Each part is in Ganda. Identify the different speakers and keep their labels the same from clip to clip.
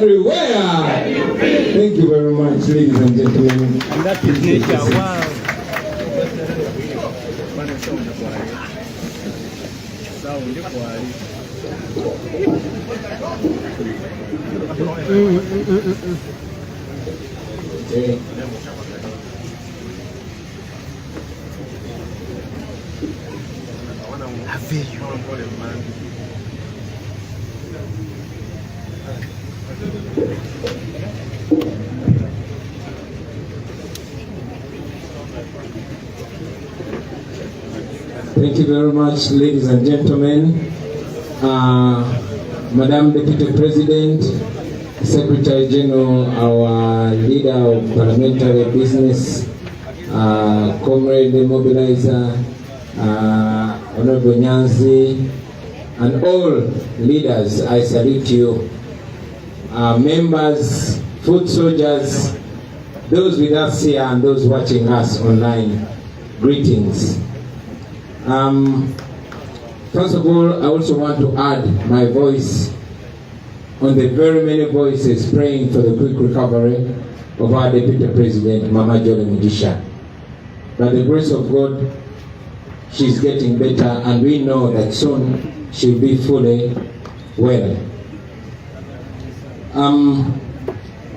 Speaker 1: everywhere. Thank you very much, ladies and gentlemen.
Speaker 2: And that is nature. Wow.
Speaker 1: Okay. Thank you very much, ladies and gentlemen. Madam Deputy President, Secretary General, our leader of parliamentary business, Comrade Mobilizer, Honorable Nyanzi, and all leaders, I salute you. Members, foot soldiers, those with us here and those watching us online, greetings. First of all, I also want to add my voice on the very many voices praying for the quick recovery of our Deputy President, Mama Jolly Mugisha. By the grace of God, she's getting better, and we know that soon she'll be fully well.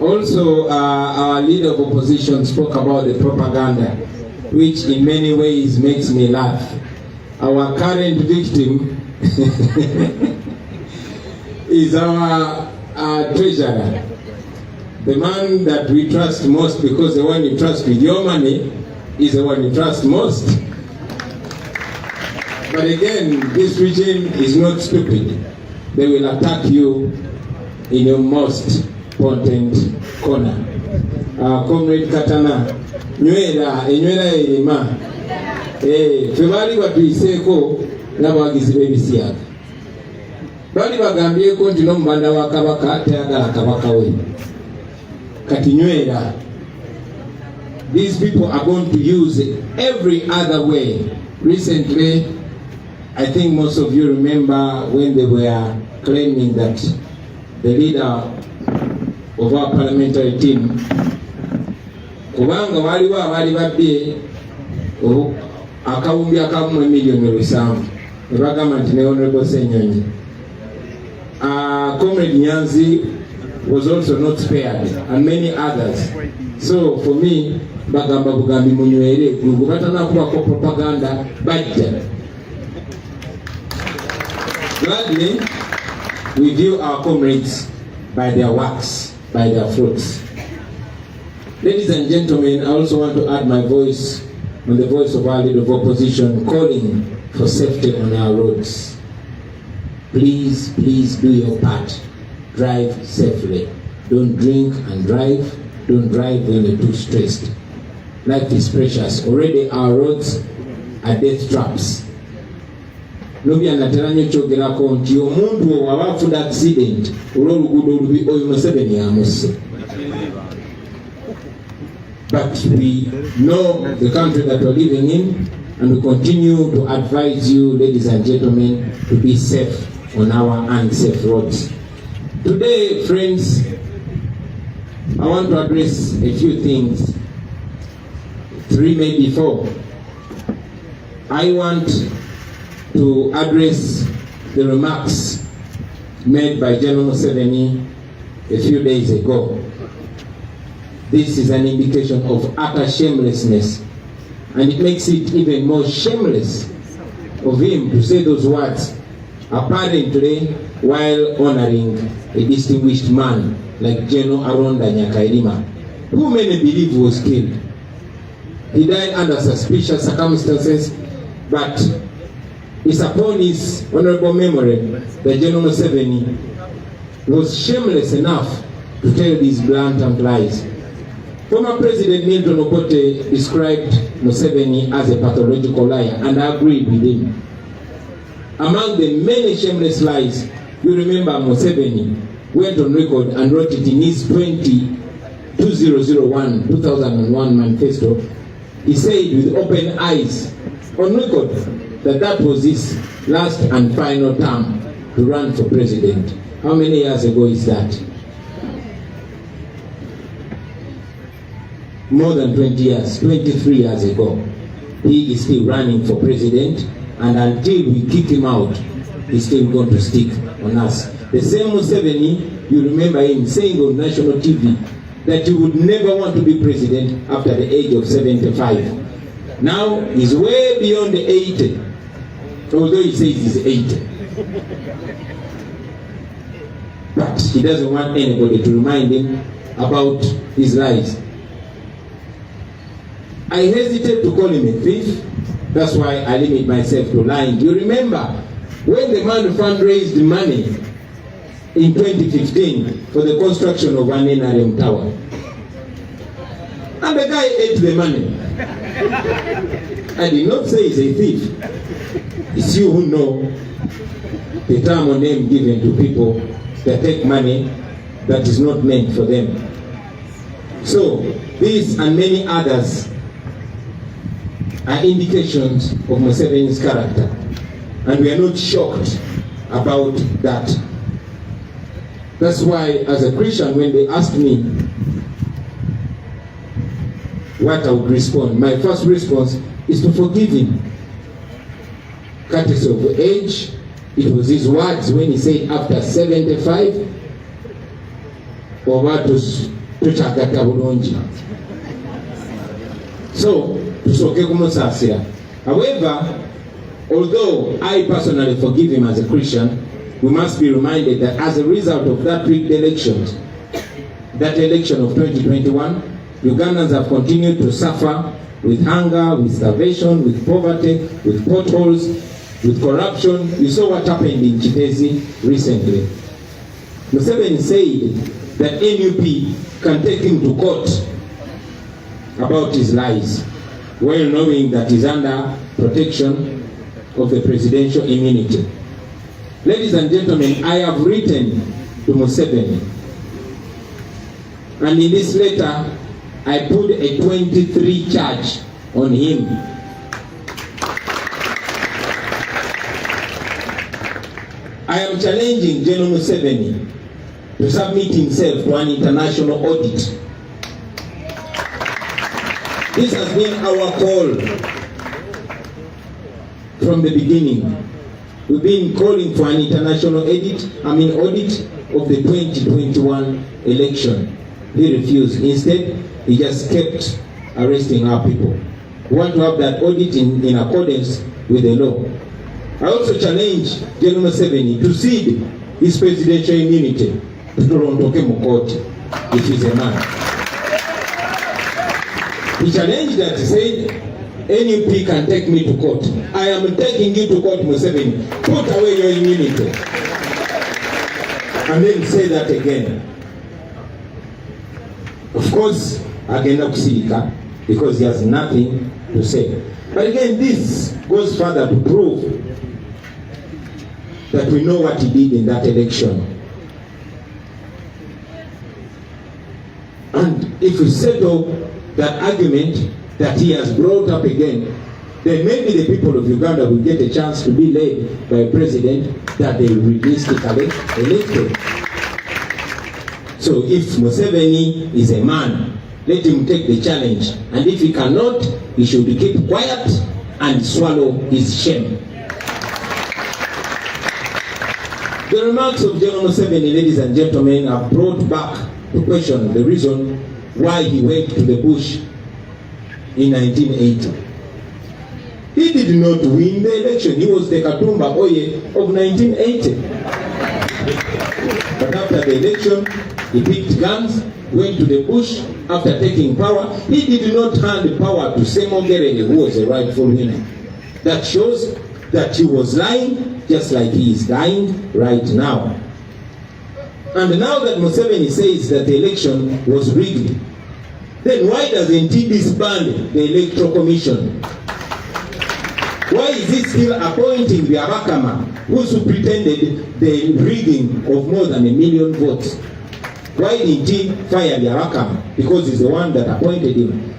Speaker 1: Also, our leader of opposition spoke about the propaganda, which in many ways makes me laugh. Our current victim is our treasurer, the man that we trust most, because the one you trust with your money is the one you trust most. But again, this regime is not stupid. They will attack you in your most potent corner. Comrade Katana, nywera erima. Febali batuyiseko n'abawagizi b'ebisiyaga. Bali bagambyeko nti n'omubanda wa Kabaka tayagala Kabaka we. Kati nywera. These people are going to use every other way. Recently, I think most of you remember when they were claiming that the leader of our parliamentary team, kubanga waliwo abali babbye akawumbi akamu $1,700,000, ne bagamba nti ne Honorable Senyonyi. Comrade Nyanzi was also not spared, and many others. So for me, bagamba bugambi munywere gugu batanakubako propaganda bajja. Gladly, we view our comrades by their works, by their fruits. Ladies and gentlemen, I also want to add my voice on the voice of our leader of opposition, calling for safety on our roads. Please, please do your part. Drive safely. Don't drink and drive. Don't drive when you're too stressed. Life is precious. Already our roads are death traps. Nobya nateranyo kyogerako nti omuntu bw'aba afuna accident olw'oluguudo olubi oyo Museveni amusse. But we know the country that we're living in, and we continue to advise you, ladies and gentlemen, to be safe on our unsafe roads. Today, friends, I want to address a few things, 3 maybe 4. I want to address the remarks made by General Museveni a few days ago. This is an indication of utter shamelessness, and it makes it even more shameless of him to say those words apparently while honoring a distinguished man like General Aronda Nyakairima, who many believe was killed. He died under suspicious circumstances, but it's upon his honorable memory that General Museveni was shameless enough to tell these blatant lies. Former President Milton Obote described Museveni as a pathological liar, and I agreed with him. Among the many shameless lies, you remember Museveni went on record and wrote it in his 2001 manifesto. He said with open eyes on record that that was his last and final term to run for president. How many years ago is that? more than 20 years, 23 years ago. He is still running for president, and until we kick him out, he's still going to stick on us. The same Museveni, you remember him saying on national TV that he would never want to be president after the age of 75. Now he's way beyond the 80, although he says he's 80. But he doesn't want anybody to remind him about his lies. I hesitate to call him a thief. That's why I limit myself to lying. Do you remember when the man fundraised money in 2015 for the construction of an NRM tower? And the guy ate the money. I did not say he's a thief. It's you who know the term or name given to people that take money that is not meant for them. So these and many others are indications of Museveni's character, and we are not shocked about that. That's why, as a Christian, when they ask me what I would respond, my first response is to forgive him. Courtesy of age, it was his words when he said after 75, tuchagata bulungi. So tusoke kumusasira. However, although I personally forgive him as a Christian, we must be reminded that as a result of that rigged election, that election of 2021, Ugandans have continued to suffer with hunger, with starvation, with poverty, with potholes, with corruption. You saw what happened in Chitezi recently. Museveni said that NUP can take him to court about his lies, well knowing that he's under protection of the presidential immunity. Ladies and gentlemen, I have written to Museveni, and in this letter, I put a 23 charge on him. I am challenging General Museveni to submit himself to an international audit. This has been our call from the beginning. We've been calling for an international audit of the 2021 election. He refused. Instead, he just kept arresting our people. We want to have that audit in accordance with the law. I also challenge General Museveni to cede his presidential immunity to Toronto court if he's a man. He challenged that, he said, NUP can take me to court. I am taking you to court, Museveni. Put away your immunity. And then say that again. Of course, agenda kusirika because he has nothing to say. But again, this goes further to prove that we know what he did in that election. And if we settle that argument that he has brought up again, then maybe the people of Uganda will get a chance to be led by a president that they realistically elected. So if Museveni is a man, let him take the challenge. And if he cannot, he should keep quiet and swallow his shame. The remarks of General Museveni, ladies and gentlemen, have brought back to question the reason why he went to the bush in 1980. He did not win the election. He was the Katumba Oye of 1980. But after the election, he picked guns, went to the bush. After taking power, he did not hand power to Muwonge, who was a rightful winner. That shows that he was lying, just like he is lying right now. And now that Museveni says that the election was rigged, then why doesn't he disband the Electoral Commission? Why is he still appointing the Abakama, who superintended the rigging of more than 1 million votes? Why didn't he fire the Abakama? Because he's the one that appointed him.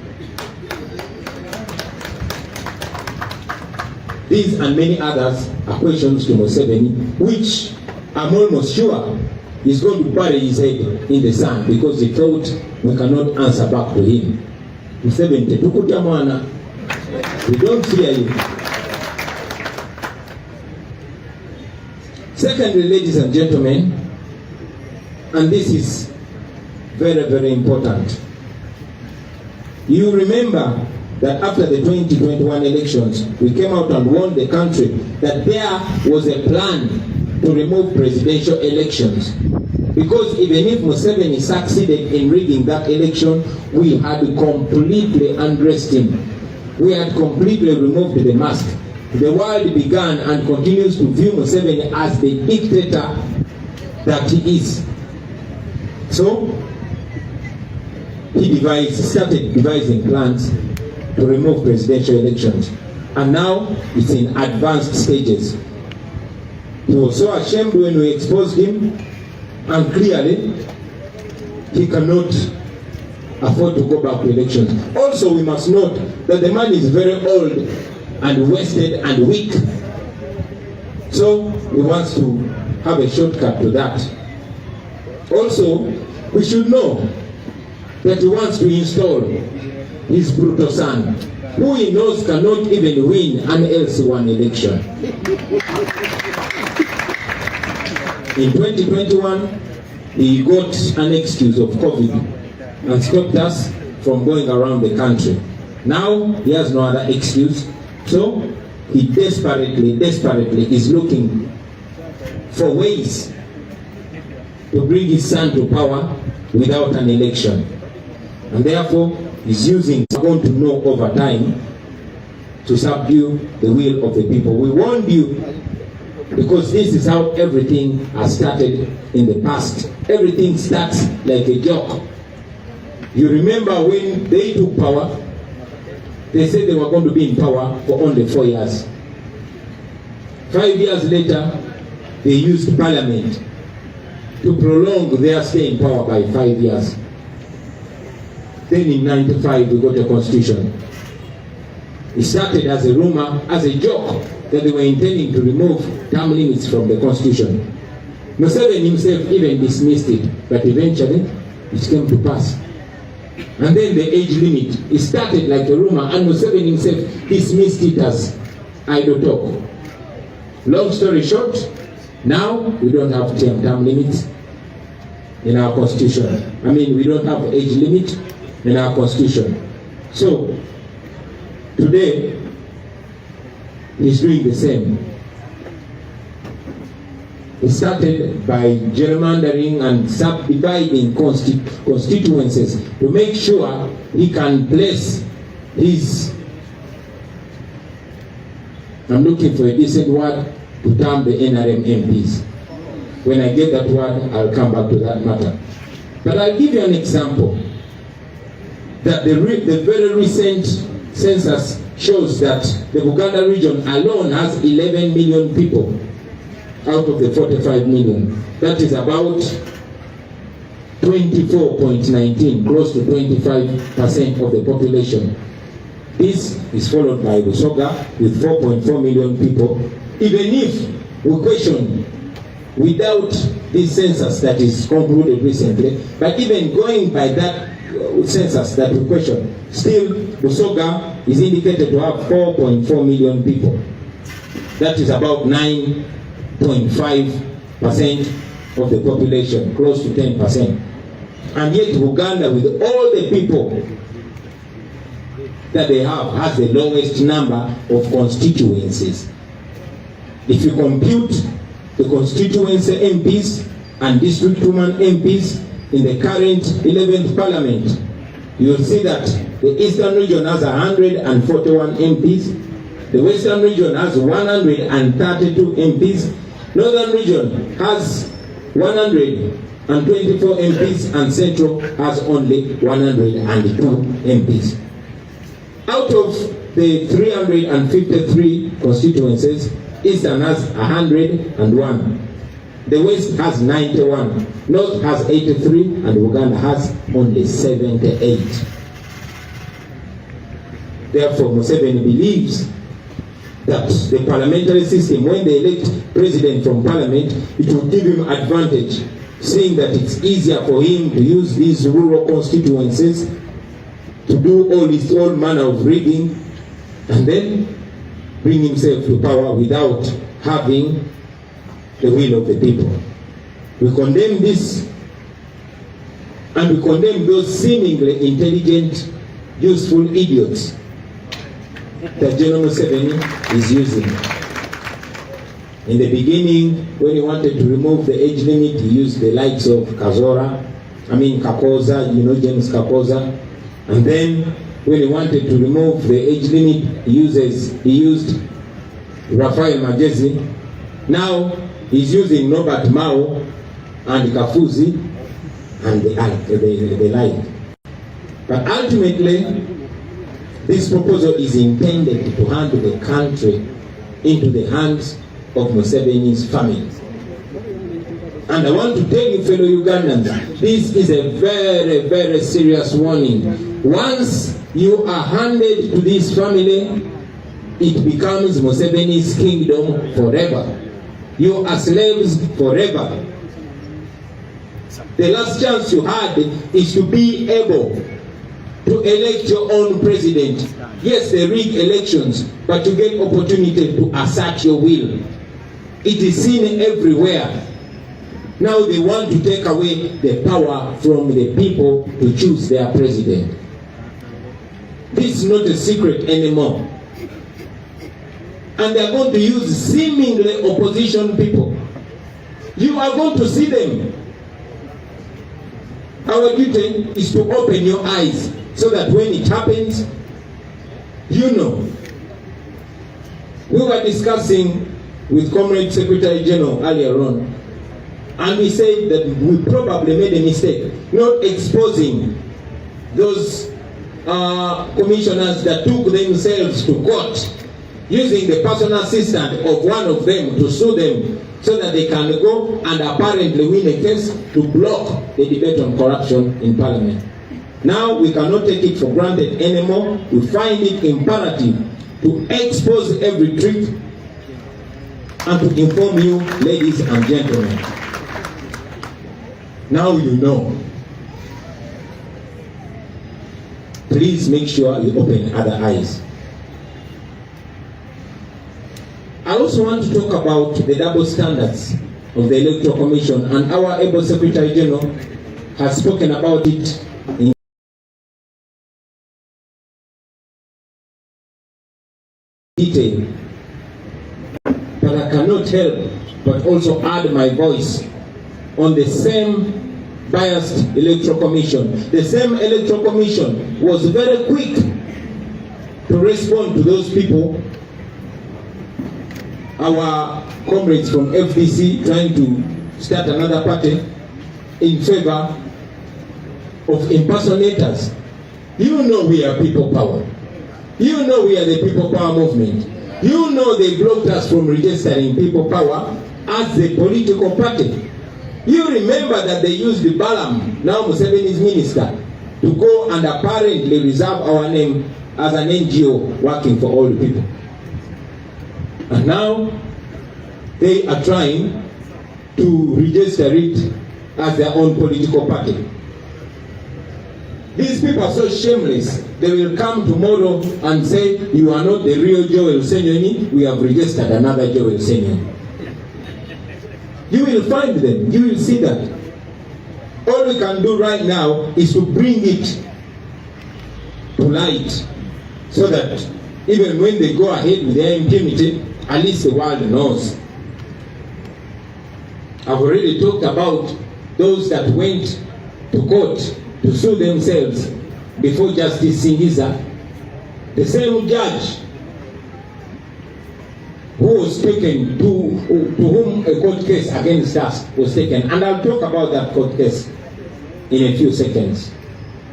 Speaker 1: These and many others are questions to Museveni, which I'm almost sure he's going to bury his head in the sand because he thought we cannot answer back to him. Museveni tukutya mwana. We don't fear you. Secondly, ladies and gentlemen, and this is very, very important. You remember that after the 2021 elections, we came out and warned the country that there was a plan to remove presidential elections. Because even if Museveni succeeded in rigging that election, we had completely undressed him. We had completely removed the mask. The world began and continues to view Museveni as the dictator that he is. So, he started devising plans to remove presidential elections. And now, it's in advanced stages. He was so ashamed when we exposed him, and clearly, he cannot afford to go back to elections. Also, we must note that the man is very old and wasted and weak. So, he wants to have a shortcut to that. Also, we should know that he wants to install his brutal son, who he knows cannot even win an LC1 election. In 2021, he got an excuse of COVID and stopped us from going around the country. Now, he has no other excuse. So, he desperately is looking for ways to bring his son to power without an election. And therefore, he's going to know over time to subdue the will of the people. We warned you because this is how everything has started in the past. Everything starts like a joke. You remember when they took power, they said they were going to be in power for only 4 years. 5 years later, they used parliament to prolong their stay in power by 5 years. Then in 95, we got a constitution. It started as a rumor, as a joke, that they were intending to remove term limits from the constitution. Museveni himself even dismissed it, but eventually it came to pass. And then the age limit, it started like a rumor, and Museveni himself dismissed it as idle talk. Long story short, now we don't have term limits in our constitution. We don't have age limit in our constitution. So, today, he's doing the same. He started by gerrymandering and subdividing constituencies to make sure he can place his, I'm looking for a decent word to term the NRM MPs. When I get that word, I'll come back to that matter. But I'll give you an example. That the very recent census shows that the Buganda region alone has 11 million people out of the 45 million. That is about 24.19, close to 25% of the population. This is followed by Busoga with 4.4 million people. Even if we question, without this census that is concluded recently, but even going by that census that we question, still Busoga is indicated to have 4.4 million people. That is about 9.5% of the population, close to 10%. And yet Uganda, with all the people that they have, has the lowest number of constituencies. If you compute the constituency MPs and district woman MPs in the current 11th parliament, you'll see that the eastern region has 141 MPs, the western region has 132 MPs, northern region has 124 MPs, and central has only 102 MPs. Out of the 353 constituencies, eastern has 101. The west has 91, north has 83, and Uganda has only 78. Therefore, Museveni believes that the parliamentary system, when they elect president from parliament, it will give him advantage, saying that it's easier for him to use these rural constituencies to do all manner of rigging, and then bring himself to power without having the will of the people. We condemn this, and we condemn those seemingly intelligent, useful idiots that General Museveni is using. In the beginning, when he wanted to remove the age limit, he used the likes of Kakoza, James Kakoza. And then when he wanted to remove the age limit, he used Raphael Magezi. Now he's using Norbert Mao and Kafuzi and the like. But ultimately, this proposal is intended to hand the country into the hands of Museveni's family. And I want to tell you, fellow Ugandans, this is a very, very serious warning. Once you are handed to this family, it becomes Museveni's kingdom forever. You are slaves forever. The last chance you had is to be able to elect your own president. Yes, they rig elections, but to get opportunity to assert your will. It is seen everywhere. Now they want to take away the power from the people to choose their president. This is not a secret anymore. And they are going to use seemingly opposition people. You are going to see them. Our duty is to open your eyes so that when it happens, you know. We were discussing with Comrade Secretary General earlier on, and we said that we probably made a mistake not exposing those commissioners that took themselves to court using the personal assistant of one of them to sue them so that they can go and apparently win a case to block the debate on corruption in Parliament. Now we cannot take it for granted anymore. We find it imperative to expose every trick and to inform you, ladies and gentlemen. Now you know. Please make sure you open other eyes. I also want to talk about the double standards of the Electoral Commission, and our able Secretary General has spoken about it in detail. But I cannot help but also add my voice on the same biased Electoral Commission. The same Electoral Commission was very quick to respond to those people, our comrades from FDC trying to start another party in favor of impersonators. You know we are people power. You know we are the people power movement. You know they blocked us from registering people power as a political party. You remember that they used the Balaam, now Museveni's minister, to go and apparently reserve our name as an NGO working for all the people. And now they are trying to register it as their own political party. These people are so shameless. They will come tomorrow and say, you are not the real Joel Senyoni, we have registered another Joel Senyoni. You will find them, you will see that. All we can do right now is to bring it to light so that even when they go ahead with their impunity, at least the world knows. I've already talked about those that went to court to sue themselves before Justice Singiza. The same judge who was taken to whom a court case against us was taken. And I'll talk about that court case in a few seconds.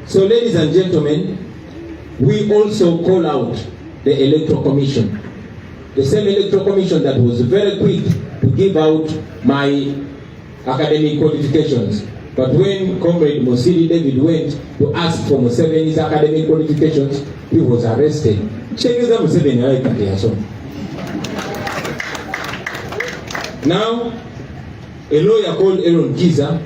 Speaker 1: So ladies and gentlemen, we also call out the Electoral Commission. The same Electoral Commission that was very quick to give out my academic qualifications. But when Comrade Mosiri David went to ask for Museveni's academic qualifications, he was arrested. Now, a lawyer called Aaron Kiza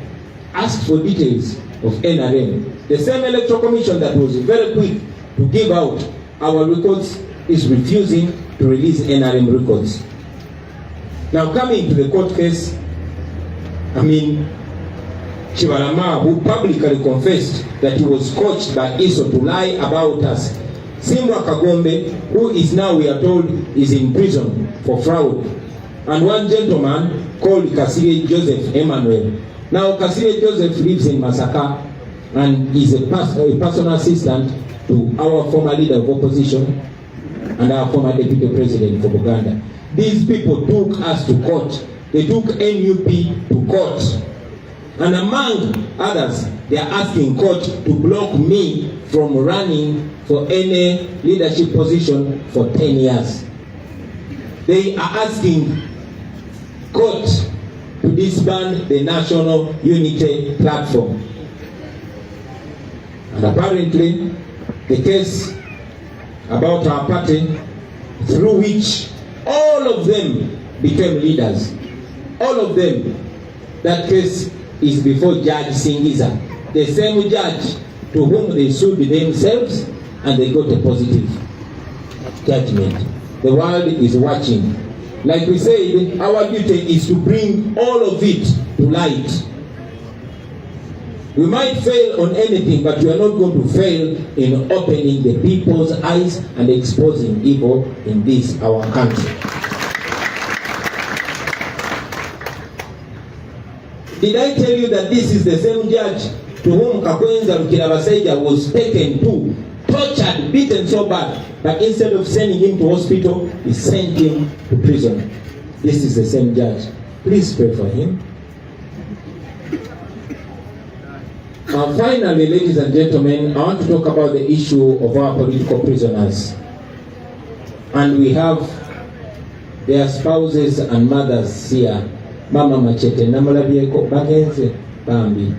Speaker 1: asked for details of NRM. The same Electoral Commission that was very quick to give out our records is refusing to release NRM records. Now coming to the court case, Chibalama, who publicly confessed that he was coached by ISO to lie about us. Simwa Kagombe, who is now, we are told, is in prison for fraud. And one gentleman called Kasile Joseph Emmanuel. Now Kasile Joseph lives in Masaka and is a personal assistant to our former leader of opposition and our former deputy president for Buganda. These people took us to court. They took NUP to court. And among others, they are asking court to block me from running for any leadership position for 10 years. They are asking court to disband the National Unity Platform. And apparently, the case about our party, through which all of them became leaders, all of them, that case is before Judge Singiza, the same judge to whom they sued themselves and they got a positive judgment. The world is watching. Like we said, our duty is to bring all of it to light. We might fail on anything, but we are not going to fail in opening the people's eyes and exposing evil in this, our country. Did I tell you that this is the same judge to whom Kakwenza Lukirabaseja was taken to, tortured, beaten so bad, but instead of sending him to hospital, he sent him to prison? This is the same judge. Please pray for him. Finally, ladies and gentlemen, I want to talk about the issue of our political prisoners. And we have their spouses and mothers here. Mama Machete, Namalabieko, Bagenze, Bambi.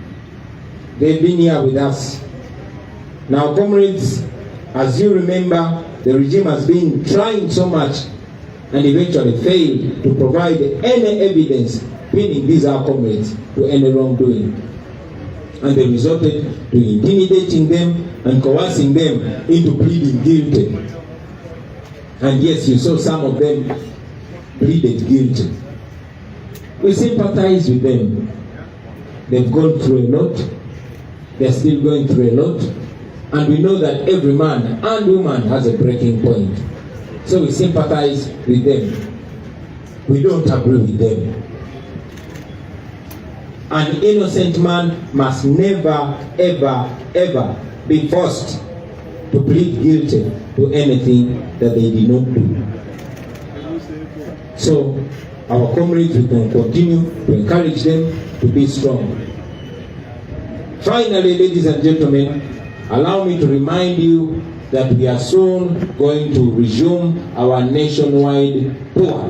Speaker 1: They've been here with us. Now, comrades, as you remember, the regime has been trying so much and eventually failed to provide any evidence pinning these our comrades to any wrongdoing. And they resorted to intimidating them and coercing them into pleading guilty. And yes, you saw some of them pleaded guilty. We sympathize with them. They've gone through a lot. They're still going through a lot. And we know that every man and woman has a breaking point. So we sympathize with them. We don't agree with them. An innocent man must never, ever, ever be forced to plead guilty to anything that they did not do. So, our comrades, we can continue to encourage them to be strong. Finally, ladies and gentlemen, allow me to remind you that we are soon going to resume our nationwide tour.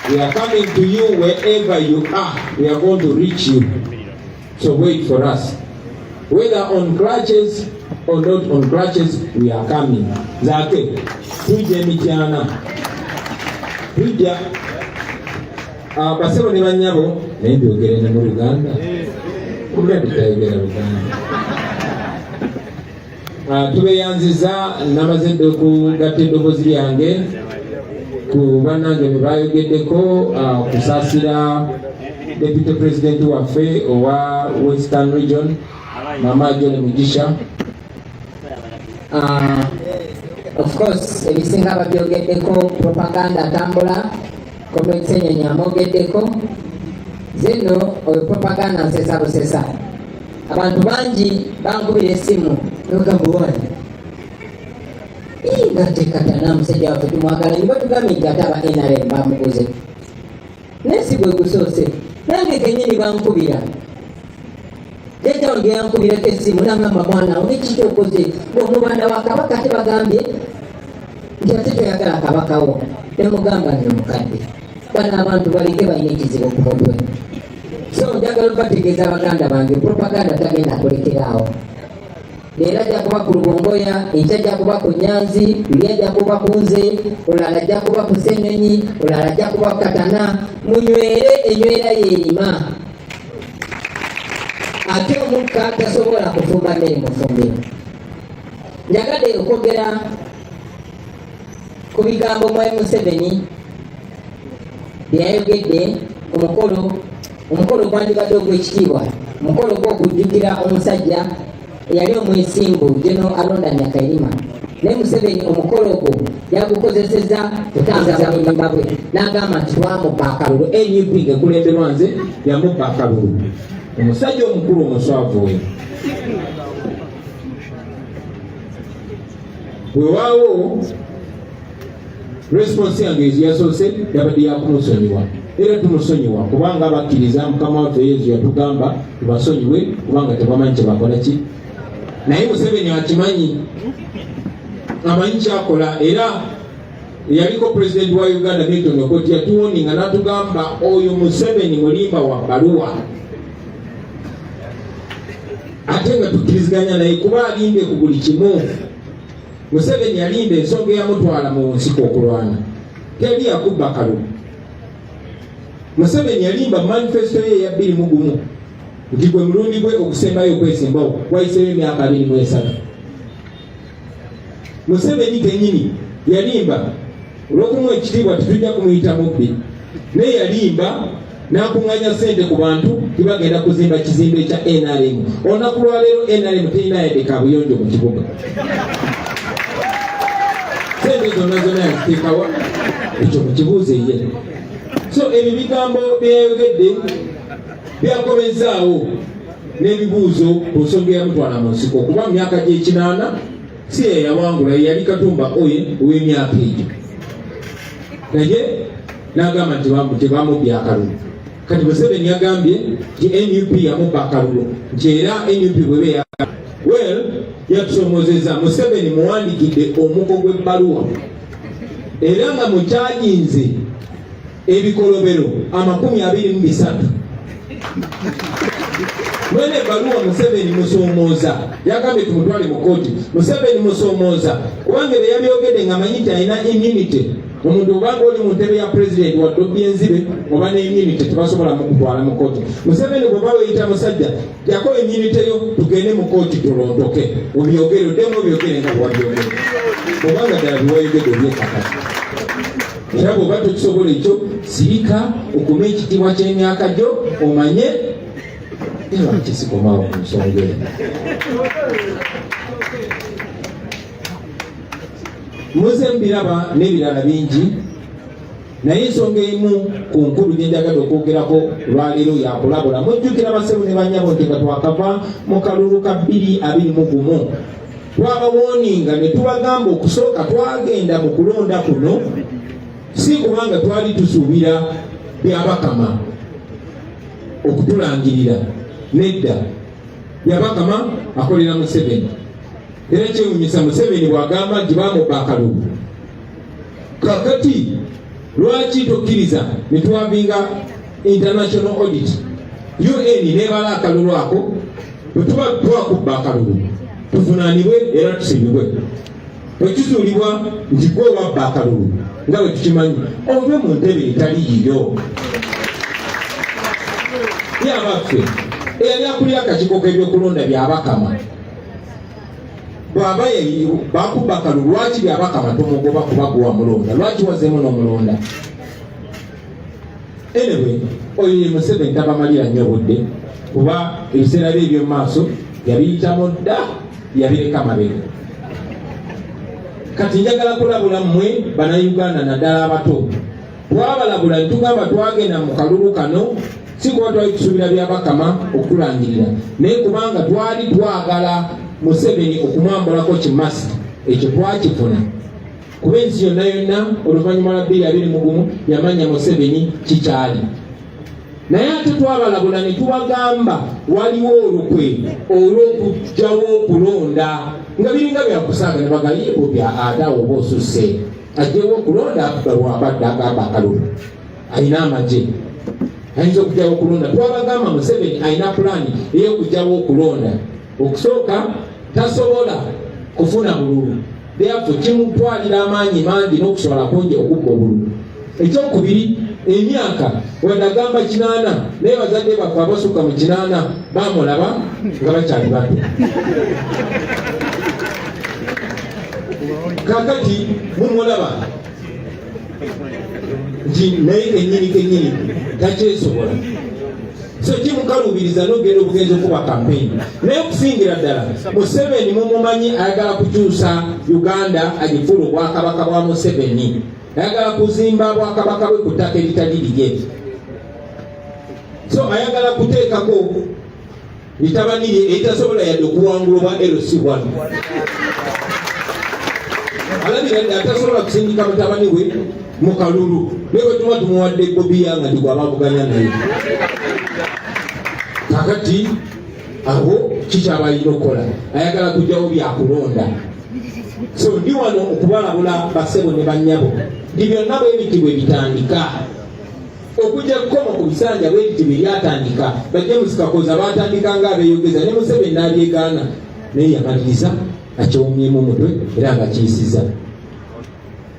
Speaker 1: We are coming to you wherever you are. We are going to reach you. So wait for us. Whether on crutches or not on crutches, we are coming. Zake, tuje michana. Tuje. Basebo ni banyabo, nembi ogere mu Uganda. Kumbe bitayogera Uganda. Tubeyanziza namaze okugatta eddoboozi lyange ku bannange bwe bayogeddeko kusasira deputy president waffe owa Western Region, Mama John Mugisha.
Speaker 2: Of course, ebisinga babyogeddeko propaganda tambula, Comrade Senyonyi amwogeddeko. Zeno oyo propaganda nsesa busesa. Abantu bangi bankubira essimu Bobiwine. Ngatekatana musajja waffe tumwagala nyo batugambye nti ate aba NRM bamuguze. Nesi bwe gusoose nange kenyini bankubira. Jajja wange yankubirako essimu n'agamba mwana wange kiki okoze ng'omubanda wa Kabaka tebagambye nti ate toyagala Kabakawo. Nemugamba nno mukadde bano abantu baleke balina ekizibu ku mutwe. So njagala okubategeeza baganda bange propaganda tagenda kulekeraawo. Leero ajja kuba ku Lubongoya, enkya ajja kuba ku Nyanzi, luli ajja kuba ku Nze, olala ajja kuba ku Senyonyi, olala ajja kuba ku Katana. Munywere enywera yeerima. ate omukka tasobola kufumba mmere mufumbiro. Njagadde okwogera ku bigambo Mwami Museveni bye yayogedde ku omukolo gwandibadde ogw'ekitiibwa, omukolo gw'okujjukira omusajja eyali omwesimbu General Alonda Nyakairima. Naye Museveni omukolo ogwo yagukozesezza kutambuza Zimbabwe, n'agamba nti twamubba akalulu.
Speaker 1: NUP ng'ekulemberwa nze yamubba akalulu, omusajja omukulu omuswavu oyo. Weewaawo response yange yasoose yabadde yakumusonyiwa, era tumusonyiwa kubanga abakkiriza Mukama waffe Yesu yatugamba tubasonyiwe kubanga tebamanyi kye bakola ki. Naye Museveni akimanyi, amanyi kyakola, era yaliko pulezidenti wa Uganda Milton Obote yatuwoninga n'atugamba oyo Museveni mulimba wa bbaluwa, ate nga tukkiriziganya naye kuba alimbye ku buli kimu. Museveni yalimba ensonga eyamutwala mu nsiko okulwana, teri yakubba kalulu. Museveni yalimba manifesto ye ya 21 nti gwe mulundi gwe okusembayo okwesimbawo wayiseyo emyaka 23. Museveni kenyini yalimba olw'okumuwa ekitiibwa tetujja kumuyita mubbi, naye yalimba n'akuŋŋanya ssente ku bantu tibagenda kuzimba kizimbe kya NRM. Olunaku lwaleero NRM terina yadde kabuyonjo mu kibuga, sente zonna yaziteekawa, ekyo mukibuuze ye. So ebyo bigambo byayogedde byakomezaawo n'ebibuuzo ku nsonga eyamutwala mu nsiko, okuba mu myaka gy'ekinaana si ye yawangula, yali Katumba Oye ow'emyaka egyo, naye n'agamba nti tebamubya akalulu. Kati Museveni yagambye nti NUP yamubba akalulu, nti era NUP bwebe yatusomozeza. Museveni muwandikidde omuko gw'ebbaluwa era nga mukyaginze ebikolobero 23. Mwene ebbaluwa Museveni musomooza, yagambye tumutwale mu kooti. Museveni musomooza kubanga ebyo yabyogedde nga manyi nti alina immunity. Omuntu obanga oli mu ntebe ya pulezidenti wadde obbye enzibe oba n'immunity tebasobola mukutwala mu kooti. Museveni bw'oba weeyita musajja jako immunity yo tugende mu kooti tulondoke obyogere, oddemu obyogere nga bwabyogere obanga ddala biwayogedde obyekakati. Era bw'oba tokisobola ekyo sirika okuma ekitiibwa ky'emyaka gyo omanye era kisikomawo ku nsonga eyo. Muze mbiraba n'ebirala bingi, naye ensonga emu ku nkulu gye njagala okwogerako lwaleero yakulabula. Mujjukira bassebo ne bannyabo nti nga twakava mu kalulu ka 2021 twabawoninga ne tubagamba okusooka twagenda mu kulonda kuno si kubanga twali tusuubira byabakama okutulangirira, nedda, byabakama akolera Museveni. Era kyewunyisa Museveni bw'agamba nti bamubba akalulu. Kakati lwaki tokkiriza ne tuwabinga international audit, UN nebala akalulu ako, bwe tuba twakubba akalulu tuvunaanibwe era tusibibwe. Bwekizuulibwa nti gwe wabba akalulu nga bwe tukimanyi ove mu ntebe etali yiyo. Yabaffe eyali akulira akakiiko k'ebyokulonda byabakama bw'aba bakubba akalulu, lwaki byabakama tomugoba kuba gwe wamulonda? Lwaki wazeemu n'omulonda? Anyway, oyo Museveni tabamalira nnyo budde kuba ebiseera bye eby'omu maaso yabiyitamu dda, yabireka mabega. Kati njagala kulabula mmwe bannayuganda naddala abato, twabalabula ne tugamba twagenda mu kalulu kano si kuba twali tusuubira byabakama okutulangirira, naye kubanga twali twagala Museveni okumwambulako kimasi, ekyo twakifuna kuba ensi yonna yonna oluvannyuma lwa 2021 yamanya Museveni kikyali. Naye ate twabalabula ne tubagamba waliwo olukwe olw'okugyawo okulonda nga biringa byakusaaga ne bagayebo bya adaawo oba osusse ajjewo okulonda bwabadde agamba akalulu alina amagye ayinza okugyawo okulonda. Twabagamba Museveni alina pulaani ey'okugyawo okulonda. Okusooka tasobola kufuna bululu, therefore kimutwalira amaanyi mangi n'okusobola kungi okubba obululu. Ekyokubiri emyaka wadagamba 8 naye bazadde baffe abasukka mu 8 bamulaba nga bakyali bato. Kakati mumulaba nti naye kenyini takyesobola. So kimukalubiriza n'ogenda obugenzi okuba kampeyini. Naye okusingira ddala Museveni mumumanyi ayagala kukyusa Uganda agifuula obwakabaka bwa Museveni. Ayagala kuzimba bwakabaka bwe ku ttaka eritali lye. So ayagala kuteekako litabani lye eritasobola yadde okuwangula obwa LC1. Alabira dde atasobola kusindika mutabani we mu kalulu. Naye bwe tuba tumuwadde Bobiwine nga ndigwa abavuganya naye. Kakati abo kikyaba alina okukola. Ayagala kujjawo byakulonda. So ndi wano okubalabula bassebo ne bannyabo ndi byonna bwe biti bwe bitandika okujja kukoma ku bisanja bwe biti bwe byatandika. Bajames Kakoza batandika nga abeeyogeza ne Museveni n'abyegaana naye yamaliriza akyewumyemu omutwe era nga kiyisiza.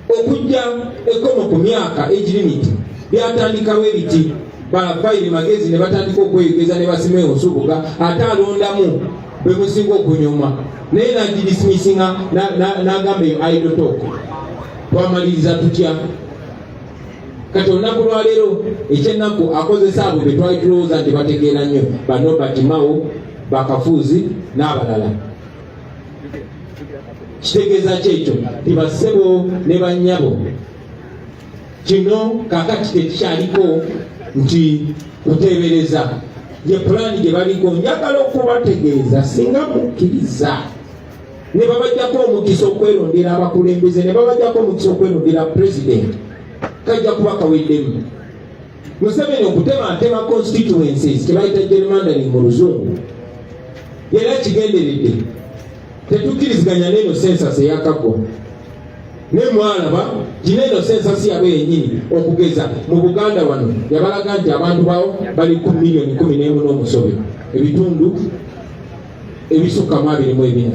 Speaker 1: Okujja ekkomo ku myaka age limit byatandika bwe biti. Bafaire magezi ne batandika okweyogeza ne Basimeeyo Nsubuga ate alondamu bwe musinga okunyuma naye nagidismissinga n'agamba eyo idle talk. Twamaliriza tutya? Kati olunaku lwaleero ekyennaku akozesa abo be twali tulowooza nti bategeera nnyo bano Batimawo Bakafuuzi n'abalala. Kitegeeza kyekyo nti bassebo ne bannyabo kino kakati tekikyaliko nti kuteebereza ye pulaani gye baliko. Njagala okubategeeza singa mukkiriza ne babajjako omukisa okwerondera abakulembeze ne babajjako omukisa okwerondera pulezidenti kajja kuba kaweddemu. Museveni okutematema constituencies kyebayita gerrymandering mu luzungu era kigenderedde. Tetukkiriziganya n'eno census eyakagwa ne mwalaba gineno census yabe yennyini okugeza mu Buganda wano yabalaga nti abantu bawo bali ku milioni 11 n'omusobe ebitundu ebisukka mu 24.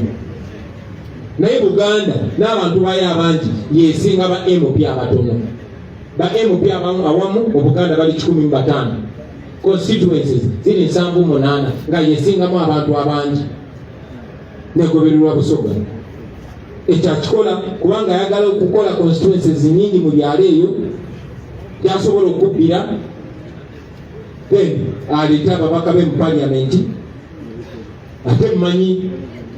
Speaker 1: Naye Buganda n'abantu bayo abangi yesinga ba MP abatono. Ba MP awamu mu Buganda bali 15. Constituencies ziri 78 nga yesingamu abantu abangi negobererwa Busoga. Ekyakikola kubanga ayagala okukola constituencies nyingi mu byalo eyo kyasobola okubbira then aleta ababaka be mu parliamentary ate mmanyi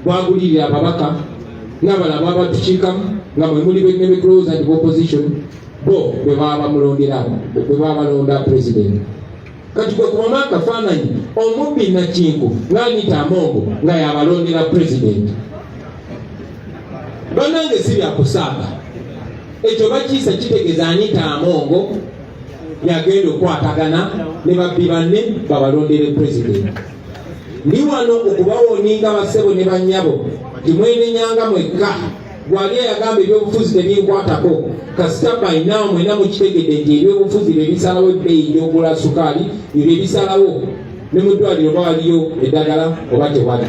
Speaker 1: bwagulirira ababaka n'abalaba abatukiikamu nga mwe muli Electoral and opposition bo bwe baba bamulondera bwe baba balonda president. Kati kwe kubamu akafaananyi omubbi Nakinku ng'Anita Amongo nga yabalondera president. Banange si byakusaaga ekyo bakiyisa kitegeeza Anita Amongo yagenda okwatagana ne babbi banne babalondere president. Ndi wano okubawoninga bassebo ne bannyabo timwenenyanga mwekka. Gwali yagamba ebyobufuzi tebinkwatako kasita by now mwena mukitegedde nti ebyobufuzi bye bisalawo ebbeeyi y'ogula sukaali ebyo ebisalawo ne mu ddwaliro bawaliyo eddagala oba tewali.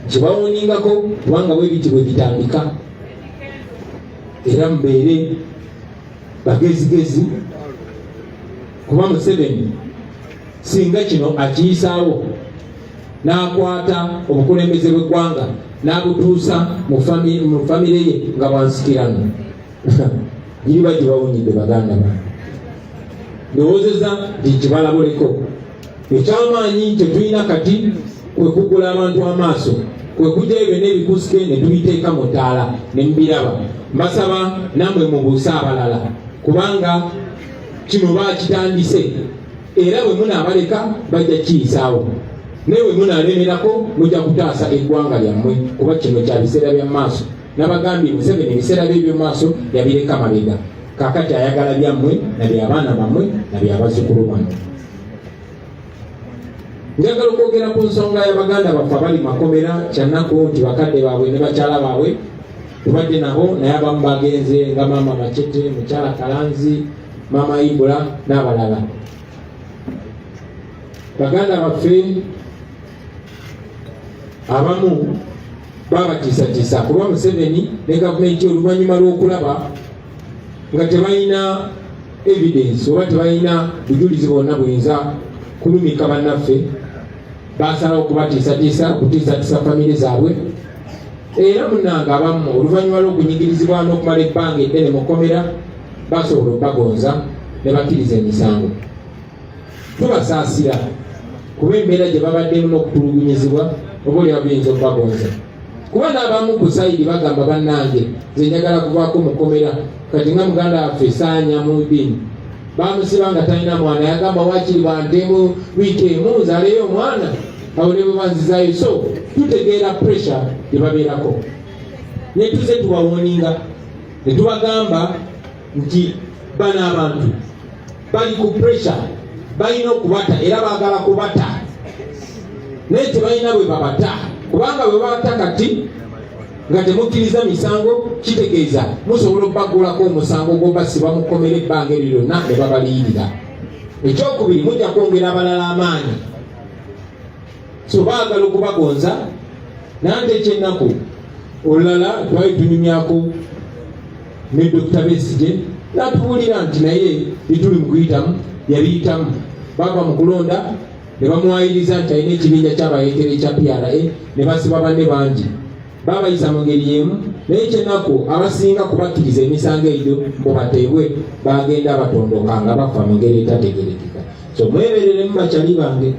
Speaker 1: Kibawoningako kubanga bwe biti bwe bitandika era mubeere bagezigezi kuba Museveni singa kino akiyisaawo n'akwata obukulembeze bw'eggwanga n'abutuusa mu famire ye nga bwansikirano giriba gye bawunyidde baganda ba ndowoozeza nti kibalabuleko. Ekyamaanyi kye tulina kati kwe kugula abantu amaaso kwe kujja ebyo n'ebikusike ne tubiteeka mu ttaala ne mubiraba. Mbasaba nammwe mubuuse abalala kubanga kino baakitandise era bwe munaabaleka bajja kiyisaawo naye bwe munaalemerako mujja kutaasa eggwanga lyammwe kuba kino kya biseera bya maaso. Nabagambye Museveni ebiseera bye by'omaaso yabireka mabega. Kaakati ayagala byammwe na by'abaana bammwe na by'abazzukulu bammwe. Njagala okwogera ku nsonga y'Abaganda baffe abali makomera kyannaku nti bakadde baabwe ne bakyala baabwe tubadde nabo naye abamu bagenze nga maama Machete, mukyala Kalanzi, maama Ibula n'abalala. Baganda baffe abamu babatiisatiisa kuba Museveni ne gavumenti oluvannyuma lw'okulaba nga tebalina evidence oba tebalina bujulizi bwonna buyinza kulumika bannaffe basalawo okubatiisatiisa kutiisatiisa famire zaabwe. Era munnange abamu oluvannyuma lw'okunyigirizibwa n'okumala ebbanga eddene mu kkomera basobola okubagonza ne bakkiriza emisango. Tubasaasira kuba embeera gye babaddemu n'okutulugunyizibwa oba oli bayinza okubagonza. Kuba n'abamu ku sayidi bagamba bannange nze njagala kuvaako mu kkomera kati nga muganda waffe Saanya Muwonge bamusiba nga talina mwana yagamba waakiri bantemu wiiki emu nzaaleyo omwana awo ne bwe banzizaayo. So tutegeera pressure gye babeerako ne tuze tubawoninga ne tubagamba nti bano abantu bali ku pressure, balina okubata era baagala kubata naye tebalina bwe babata, kubanga bwe babata kati nga temukkiriza misango kitegeeza musobola okubaggulako omusango gw'obasiba mu kkomera ebbanga eryo lyonna ne babaliyirira. Ekyokubiri mujja kwongera abalala amaanyi, so baagala okubagonza. Nante ekyennaku olulala twali tunyumyako ne Dr. Besigye n'atubuulira nti naye bituli mu kuyitamu yabiyitamu, bava mu kulonda ne bamuwayiriza nti alina ekibinja ky'abayeekera ekya PRA ne basiba banne bangi babayisa mu ngeri y'emu. Naye ekyennaku abasinga kubakkiriza emisango egyo mubateebwe bagenda batondoka nga bafa mu ngeri etategerekeka. So mwebereremu bakyali bange,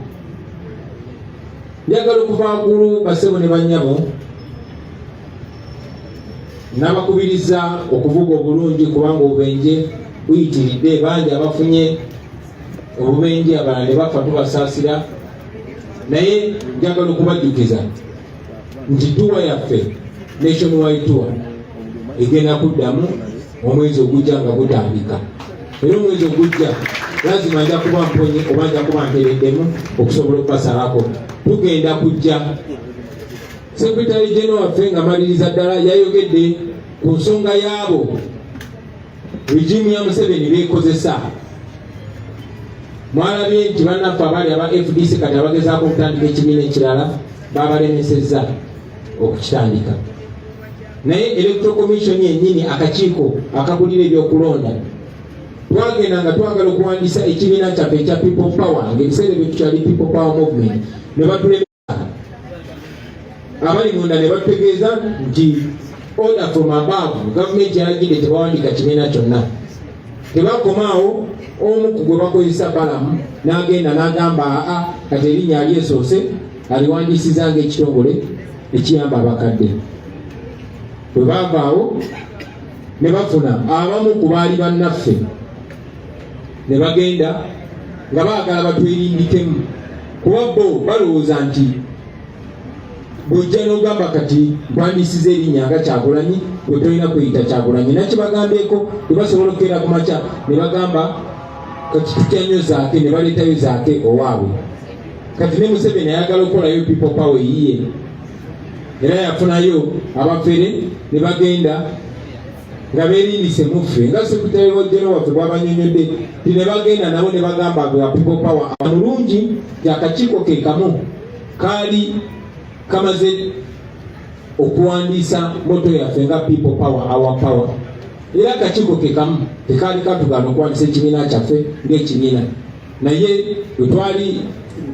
Speaker 1: njagala okuva waggulu basebo ne bannyabo n'abakubiriza okuvuga obulungi kubanga obubenje buyitiridde. Bangi abafunye obubenje abalala ne bafa tubasaasira, naye njagala okubajjukiza nti tuwa yaffe nationwide tour egenda kuddamu omwezi ogujja nga gutandika. Era omwezi ogujja lazima nja kuba mponye oba nja kuba ntereddemu okusobola okubasalako. Tugenda kujja Secretary General waffe nga maliriza ddala yayogedde ku nsonga yaabo regimu ya Museveni beekozesa. Mwalabye nti bannaffe abaali aba FDC kati abagezaako okutandika ekibiina ekirala babalemesezza okukitandika. Naye Electoral Commission yennyini akakiiko akagulira ebyokulonda twagenda nga twagala okuwandiisa ekibiina kyaffe ekya People Power ng'ebiseera bye tukyali People Power Movement ne batulemesa. Abali munda ne batutegeeza nti order from above, gavumenti yalagidde tebawandika kibiina kyonna. Tebakomaawo, omu ku gwe bakozesa Balamu n'agenda n'agamba kati erinnya alyesoose aliwandiisiza ng'ekitongole ekiyamba abakadde. Bwe baavaawo ne bafuna abamu ku baali bannaffe ne bagenda nga baagala batwerindikemu, kuba bo balowooza nti bw'ojja n'ogamba kati mpandisiza erinnya nga Kyagulanyi bwe tolina kweyita Kyagulanyi. Nakibagambyeko bwe basobola okukeera ku makya ne bagamba kati tutya nnyo zaake ne baleetayo zaake owaabwe. Kati ne Museveni ayagala okukolayo People Power yiye era yafunayo abafere ne bagenda nga beerindise muffe nga Secretary General waffe bw'abanyonyodde ti ne bagenda nabo ne bagamba bwa People Power mulungi akakiiko ke kamu kaali kamaze okuwandiisa moto yaffe nga People Power, our power. Era akakiiko ke kamu tekaali katugana okuwandiisa ekibiina kyaffe ng'ekibiina, naye bwe twali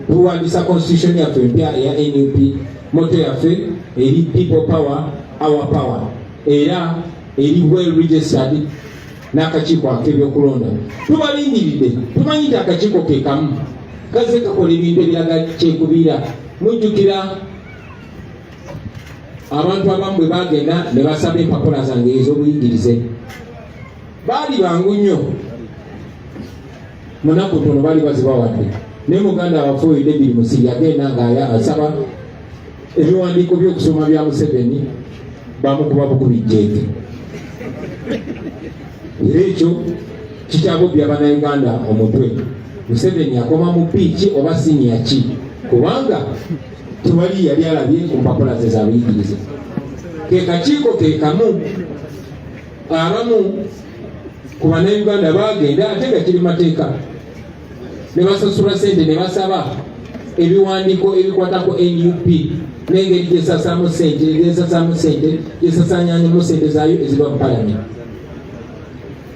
Speaker 1: tuwandiisa constitution yaffe empya eya NUP moto yaffe eri People Power, our power, era eri well registered n'akakiiko ak'ebyokulonda. Tubalindiridde tumanyi nti akakiiko ke kamu kaze kakola ebintu ebiraga kyekubiira. Mujjukira abantu abamu bwe bagenda ne basaba empapula zange ez'obuyigirize baali bangu nnyo, munaku tono baali bazibawadde. Ne muganda waffe David Musiri agenda nga asaba ebiwandiiko by'okusoma bya Museveni bamukuba bukubijjeeke. Era ekyo kikyabobya bannayuganda omutwe. Museveni akoma mu piiki oba siniya ki, kubanga tewali yali alabye ku mpapula ze za buyigirize. Ke kakiiko ke kamu abamu ku bannayuganda bagenda ate nga kiri mateeka ne basasula ssente ne basaba ebiwandiiko ebikwatako NUP n'engeri gyesasaamu ssente, gyesasaanyamu ssente zaayo eziba mu palamenti.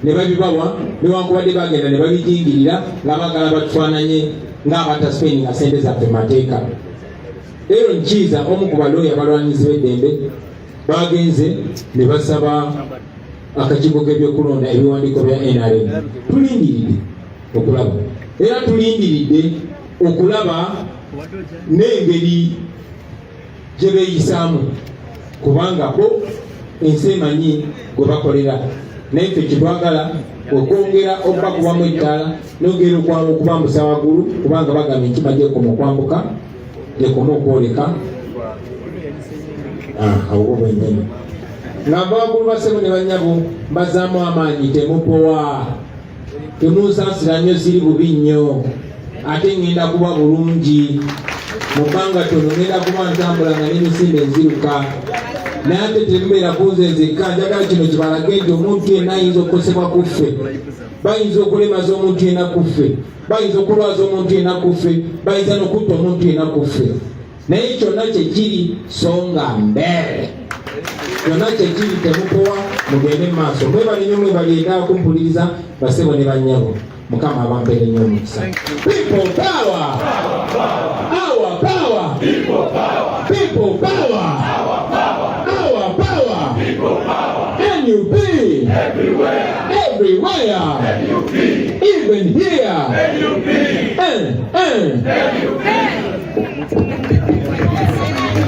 Speaker 1: ne babibawa newankubadde bagenda ne babijingirira nga bagala batufaananye ng'abatasipeninga sente zaffe mateeka. Leero nkiiza omu ku balooya balwanyizi b'eddembe bagenze ne basaba akakiiko k'ebyokulonda ebiwandiiko bya NRM. Tulindiridde okulaba era tulindiridde okulaba n'engeri gye beeyisaamu kubanga bo ensi emanyi gwe bakolera. Naye ffe kitwagala okwongera okubakubamu ettaala n'ogera okubambusa waggulu kubanga bagamba enkima gyekoma okwambuka gyekoma okwoleka obwennyini nga waggulu basebo ne bannyabo mbazaamu amaanyi temupowa temunsaasira nnyo siri bubi nnyo ate ngenda kuba bulungi mu bbanga tono ngenda kuba ntambula nga n'emisinde enziruka naye ate temubeera kunze nzekka njagala kino kibalage nti omuntu yenna ayinza okukosebwa ku ffe bayinza okulemaza omuntu yenna ku ffe bayinza okulwaza omuntu yenna ku ffe bayinza n'okutta omuntu yenna ku ffe naye kyonna kyekiri songa mbere kyonna kyekiri temukowa mugende mu maaso mwebali nnyo mwebali endaa kumpuliriza basebo ne bannyabo Mukama abampere nnyo omukisa. People power! Our power! People power! People power! Our power! People power! NUP! Everywhere! Everywhere! NUP! Even here! NUP! NUP!